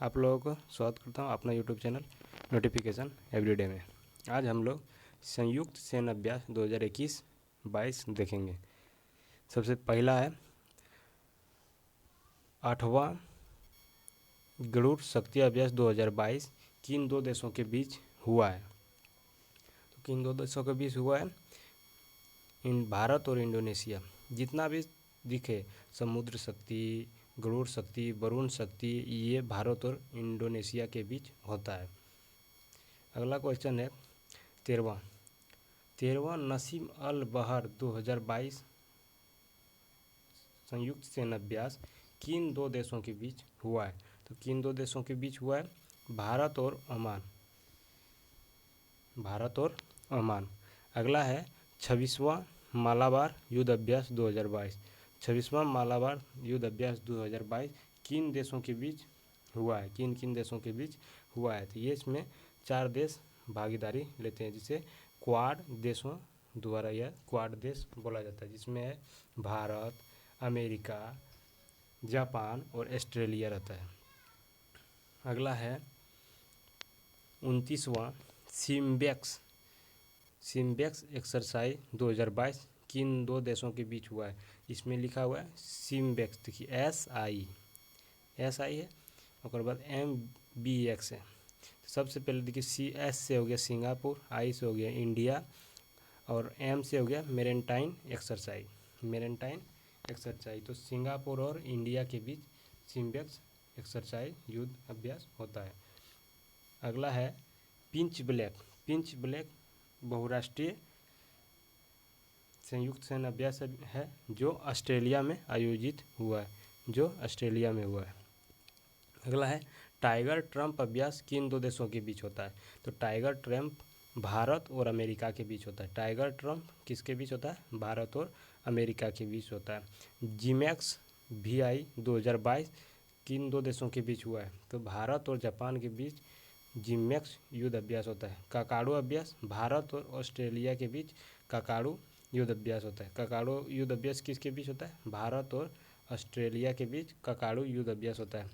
आप लोगों को स्वागत करता हूँ अपना यूट्यूब चैनल नोटिफिकेशन एवरीडे में। आज हम लोग संयुक्त सैन्य अभ्यास 2021-22 देखेंगे। सबसे पहला है 8वां गरुड़ शक्ति अभ्यास 2022 किन दो देशों के बीच हुआ है। तो किन दो देशों के बीच हुआ है? भारत और इंडोनेशिया। जितना भी दिखे समुद्र शक्ति, गरुड़ शक्ति, वरुण शक्ति, ये भारत और इंडोनेशिया के बीच होता है। अगला क्वेश्चन है 13वां नसीम अल बहर 2022 संयुक्त सैन्य अभ्यास किन दो देशों के बीच हुआ है। तो किन दो देशों के बीच हुआ है? भारत और ओमान। भारत और ओमान। अगला है 26वां मालाबार युद्ध अभ्यास 2022। 26वां मालाबार युद्ध अभ्यास 2022 किन देशों के बीच हुआ है? किन किन देशों के बीच हुआ है? तो ये इसमें 4 देश भागीदारी लेते हैं, जिसे क्वाड देशों द्वारा यह क्वाड देश बोला जाता है, जिसमें है भारत, अमेरिका, जापान और ऑस्ट्रेलिया रहता है। अगला है 29वां सिम्बेक्स एक्सरसाइज 2022 किन दो देशों के बीच हुआ है? इसमें लिखा हुआ है सिम्बेक्स, देखिए एस आई है और बाद MBX है। सबसे पहले देखिए S से हो गया सिंगापुर, I से हो गया इंडिया और M से हो गया मेरेंटाइन एक्सरसाइज। तो सिंगापुर और इंडिया के बीच सिम्बेक्स एक्सरसाइज युद्ध अभ्यास होता है। अगला है पिंच ब्लैक बहुराष्ट्रीय संयुक्त सैन्य अभ्यास है जो ऑस्ट्रेलिया में आयोजित हुआ है। अगला है टाइगर ट्रम्प अभ्यास किन दो देशों के बीच होता है? तो टाइगर ट्रम्प भारत और अमेरिका के बीच होता है। टाइगर ट्रम्प किसके बीच होता है? भारत और अमेरिका के बीच होता है। जीमैक्स VI 2022 किन दो देशों के बीच हुआ है? तो भारत और जापान के बीच जीमैक्स युद्ध अभ्यास होता है। काकाडो अभ्यास भारत और ऑस्ट्रेलिया के बीच काकाडो युद्ध अभ्यास होता है। काकाडो युद्ध अभ्यास किसके बीच होता है? भारत और ऑस्ट्रेलिया के बीच काकाडो युद्ध अभ्यास होता है।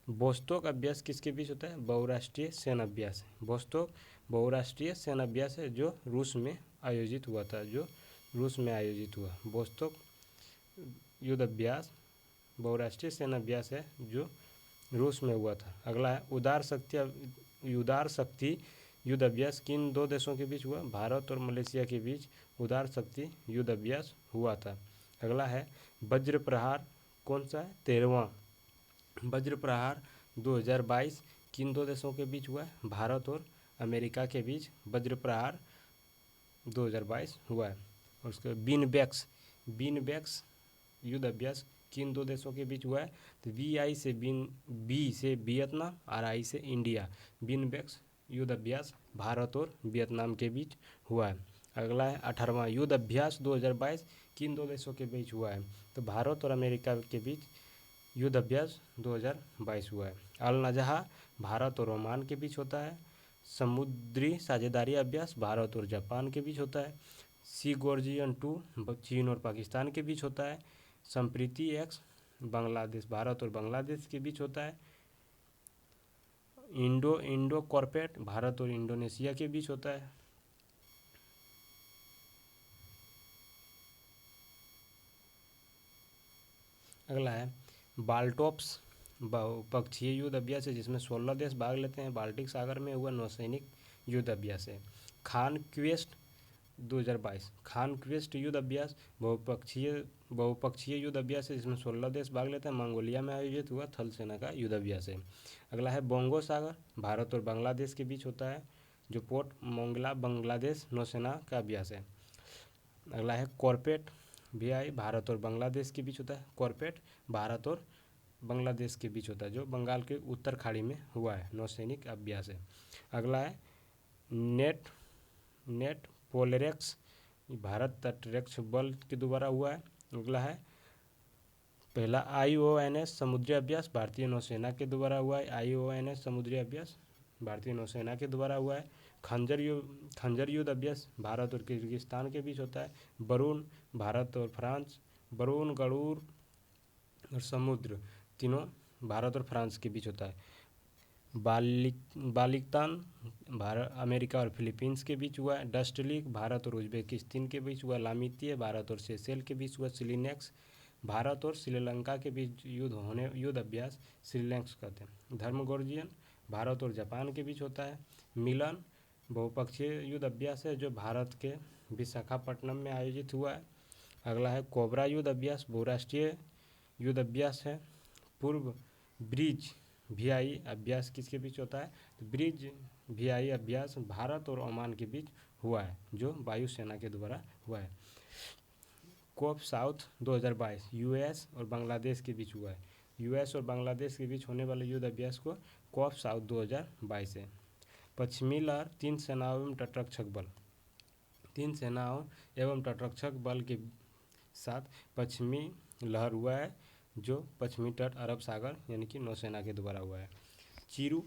बोस्टोक अभ्यास किसके बीच होता है? बहुराष्ट्रीय सैन्य अभ्यास है। बोस्टोक बहुराष्ट्रीय सैन्य अभ्यास है जो रूस में आयोजित हुआ। बोस्टोक युद्ध अभ्यास बहुराष्ट्रीय सैन्य अभ्यास है जो रूस में हुआ था। अगला है उदार शक्ति युद्ध अभ्यास किन दो देशों के बीच हुआ? भारत और मलेशिया के बीच उदार शक्ति युद्ध अभ्यास हुआ था। अगला है वज्र प्रहार, कौन सा है? 13वां वज्र प्रहार 2022 किन दो देशों के बीच हुआ है? भारत और अमेरिका के बीच वज्र प्रहार 2022 हुआ है। और उसके बीनबैक्स युद्ध अभ्यास किन दो देशों के बीच हुआ है? तो बी से वियतनाम और I से इंडिया। बीनबैक्स युद्ध अभ्यास भारत और वियतनाम के बीच हुआ है। अगला है 18वां युद्ध अभ्यास 2022 किन दो देशों के बीच हुआ है? तो भारत और अमेरिका के बीच युद्ध अभ्यास 2022 हुआ है। अल नजहा भारत और ओमान के बीच होता है। समुद्री साझेदारी अभ्यास भारत और जापान के बीच होता है। सी गोर्जियन 2 चीन और पाकिस्तान के बीच होता है। संप्रीति X बांग्लादेश भारत और बांग्लादेश के बीच होता है। इंडो कॉर्पेट भारत और इंडोनेशिया के बीच होता है। अगला है बाल्टोप्स बहुपक्षीय युद्ध अभ्यास है जिसमें 16 देश भाग लेते हैं। बाल्टिक सागर में हुआ नौसैनिक युद्ध अभ्यास है। खान क्वेस्ट 2022 युद्ध अभ्यास बहुपक्षीय युद्ध अभ्यास है जिसमें 16 देश भाग लेते हैं। मंगोलिया में आयोजित हुआ थल सेना का युद्ध अभ्यास है। अगला है बोंगो सागर भारत और बांग्लादेश के बीच होता है, जो पोर्ट मोंगला बांग्लादेश नौसेना का अभ्यास है। अगला है कॉर्पेट VI भारत और बांग्लादेश के बीच होता है। कॉर्पेट भारत और बांग्लादेश के बीच होता है, जो बंगाल के उत्तर खाड़ी में हुआ है, नौसैनिक अभ्यास है। अगला है नेट पोलरेक्स भारत तटरक्षक बल के द्वारा हुआ है। अगला है पहला IONS समुद्री अभ्यास भारतीय नौसेना के द्वारा हुआ है। IONS समुद्री अभ्यास भारतीय नौसेना के द्वारा हुआ है। खंजर युद्ध अभ्यास भारत और किर्गिस्तान के बीच होता है। वरुण भारत और फ्रांस, वरुण गरुड़ और समुद्र तीनों भारत और फ्रांस के बीच होता है। बालिकतान भारत अमेरिका और फिलीपींस के बीच हुआ है। डस्ट लीग भारत और उज्बेकिस्तान के बीच हुआ। लामितीय भारत और सेशेल के बीच हुआ। सिलिनेक्स भारत और श्रीलंका के बीच युद्ध अभ्यास श्रीलैंक्स कहते हैं। धर्मगोर्जियन भारत और जापान के बीच होता है। मिलन बहुपक्षीय युद्ध अभ्यास है जो भारत के विशाखापट्टनम में आयोजित हुआ है। अगला है कोबरा युद्ध अभ्यास बहुराष्ट्रीय युद्ध अभ्यास है। पूर्व ब्रिज वीआई अभ्यास किसके बीच होता है? तो ब्रिज वीआई अभ्यास भारत और ओमान के बीच हुआ है जो वायुसेना के द्वारा हुआ है। कोप साउथ 2022 यूएस और बांग्लादेश के बीच हुआ है। यूएस और बांग्लादेश के बीच होने वाले युद्ध अभ्यास को कोप साउथ 2022 है। पश्चिमी लहर तीन सेनाओं एवं तटरक्षक बल के साथ पश्चिमी लहर हुआ है जो पश्चिमी तट अरब सागर यानी कि नौसेना के द्वारा हुआ है। चीरू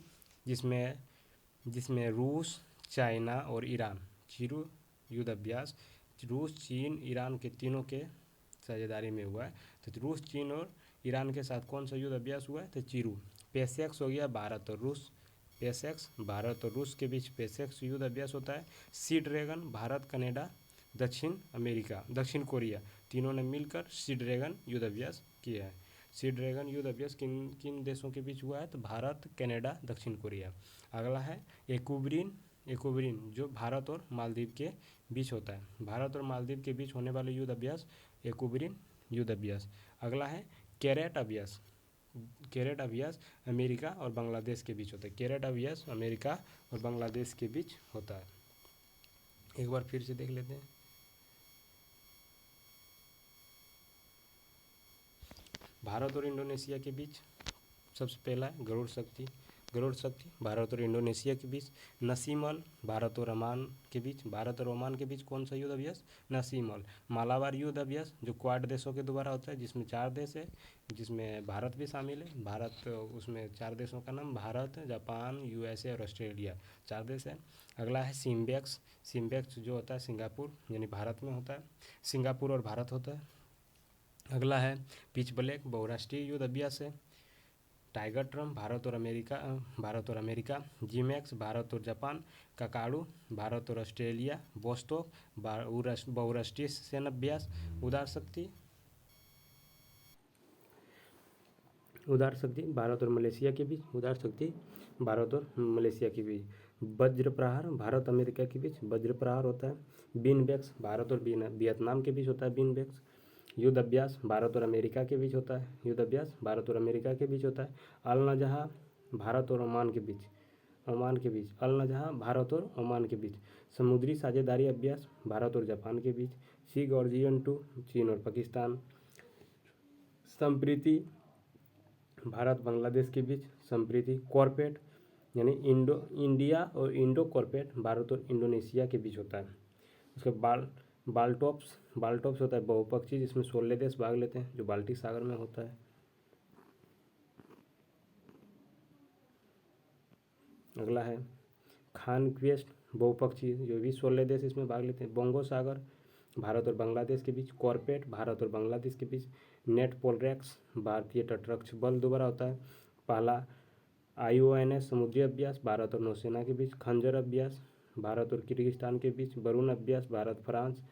जिसमें रूस, चाइना और ईरान। चीरू युद्ध अभ्यास रूस, चीन, ईरान के तीनों के साझेदारी में हुआ है। तो रूस, चीन और ईरान के साथ कौन सा युद्ध अभ्यास हुआ है? तो चीरू। पेसेक्स हो गया भारत और रूस। पेसेक्स भारत और रूस के बीच पेसेक्स युद्ध अभ्यास होता है। सी ड्रैगन भारत, कनाडा, दक्षिण कोरिया तीनों ने मिलकर सी ड्रैगन युद्ध अभ्यास किया है। सी ड्रैगन युद्ध अभ्यास किन किन देशों के बीच हुआ है? तो भारत, कनाडा, दक्षिण कोरिया। अगला है एक्विब्रीन जो भारत और मालदीव के बीच होता है। भारत और मालदीव के बीच होने वाले युद्ध अभ्यास एक्विब्रीन युद्ध अभ्यास। अगला है कैरेट अभ्यास अमेरिका और बांग्लादेश के बीच होता है। कैरेट अभ्यास अमेरिका और बांग्लादेश के बीच होता है। एक बार फिर से देख लेते हैं। भारत और इंडोनेशिया के बीच सबसे पहला है गरुड़ शक्ति भारत और इंडोनेशिया के बीच। नसीमल भारत और ओमान के बीच कौन सा युद्ध अभ्यास? नसीमल। मालाबार युद्ध अभ्यास जो क्वाड देशों के द्वारा होता है जिसमें 4 देश है, जिसमें भारत भी शामिल है। उसमें 4 देशों का नाम भारत, जापान, यूएसए और ऑस्ट्रेलिया 4 देश है। अगला है सिम्बेक्स जो होता है सिंगापुर यानी भारत में होता है। सिंगापुर और भारत होता है। अगला है पिच ब्लैक बहुराष्ट्रीय युद्ध अभ्यास है। टाइगर ट्रम्प भारत और अमेरिका। जीमैक्स भारत और जापान। ककाडू भारत और ऑस्ट्रेलिया। बोस्टोक बहुराष्ट्रीय सैन्य अभ्यास। उदार शक्ति भारत और मलेशिया के बीच। वज्र प्रहार भारत अमेरिका के बीच वज्र प्रहार होता है। बीनबैक्स भारत और वियतनाम के बीच होता है। बीनबैक्स युद्ध अभ्यास भारत और अमेरिका के बीच होता है। अल नजहा भारत और ओमान के बीच। समुद्री साझेदारी अभ्यास भारत और जापान के बीच। सी गॉर्जियन 2 चीन और पाकिस्तान। संप्रीति भारत बांग्लादेश के बीच। संप्रीति कॉर्पेट यानी इंडिया और इंडो कॉर्पेट भारत और इंडोनेशिया के बीच होता है। उसके बाल्टोप्स होता है बहुपक्षीय जिसमें 16 देश भाग लेते हैं जो बाल्टिक सागर में होता है। अगला है खानक्वेस्ट बहुपक्षीय जो भी 16 देश इसमें भाग लेते हैं। बोंगो सागर भारत और बांग्लादेश के बीच। कॉर्पेट भारत और बांग्लादेश के बीच। नेट पोलरैक्स भारतीय तटरक्षक बल द्वारा होता है। पहला IONS समुद्री अभ्यास भारत और नौसेना के बीच। खंजर अभ्यास भारत और किर्गिस्तान के बीच। वरुण अभ्यास भारत फ्रांस।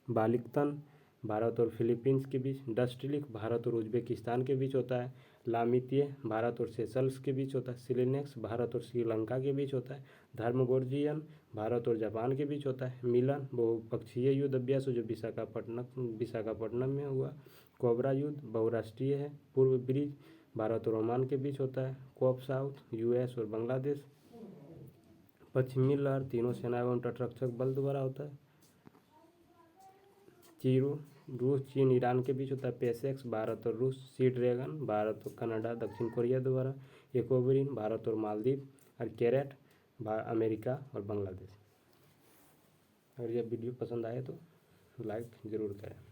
बालिकतन भारत और फिलीपींस के बीच। डस्टलिक भारत और उज्बेकिस्तान के बीच होता है। लामितीय भारत और सेशल्स के बीच होता है। सिलिनेक्स भारत और श्रीलंका के बीच होता है। धर्मगोर्जियन भारत और जापान के बीच होता है। मिलन बहुपक्षीय युद्ध अभ्यास जो विशाखापट्टनम में हुआ। कोबरा युद्ध बहुराष्ट्रीय है। पूर्व ब्रिज भारत और ओमान के बीच होता है। कोप साउथ यूएस और बांग्लादेश। पश्चिमी लहर तीनों सेना एवं तटरक्षक बल द्वारा होता है। चीरू रूस, चीन, ईरान के बीच होता है। पेसेक्स भारत और रूस। सी ड्रैगन भारत और कनाडा, दक्षिण कोरिया द्वारा। एक्विब्रीन भारत और मालदीव। और कैरेट अमेरिका और बांग्लादेश। अगर यह वीडियो पसंद आए तो लाइक ज़रूर करें।